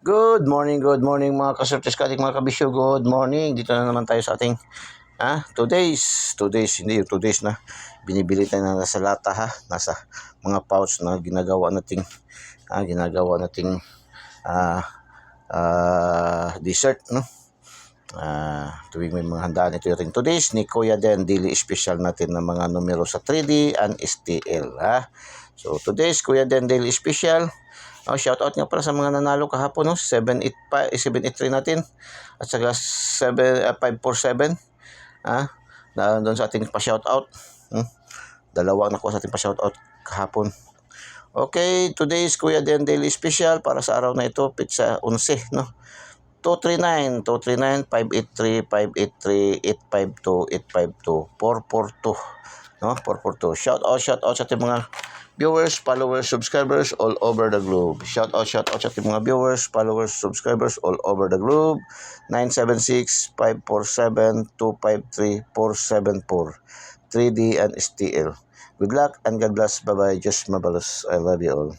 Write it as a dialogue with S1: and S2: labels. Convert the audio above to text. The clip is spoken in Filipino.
S1: Good morning mga kasortes kating mga kabisyo. Good morning. Dito na naman tayo sa ating 2 days, hindi yung 2 days na binibili tayo na nasa lata nasa mga pouch na ginagawa nating dessert, no? Tuwing may mga handaan, ito yung 2 days ni Kuya Den, daily special natin ng mga numero sa 3D and STL, So today's Kuya Den daily special. Shout out nga pala sa mga nanalo kahapon, no? 783 natin at saka 547 na doon sa ating pa-shout out. Dalawa nakuha sa ating pa-shout out kahapon. Okay, today's Kuya Den daily special para sa araw na ito, pizza 11, no? 239 583 583 852 852 442, no? 442. Shout out sa ating mga viewers, followers, subscribers all over the globe. Shout out sa ating mga viewers, followers, subscribers all over the globe. 976-547-253-474 3D and STL. Good luck and God bless. Bye-bye. Just mabalos. I love you all.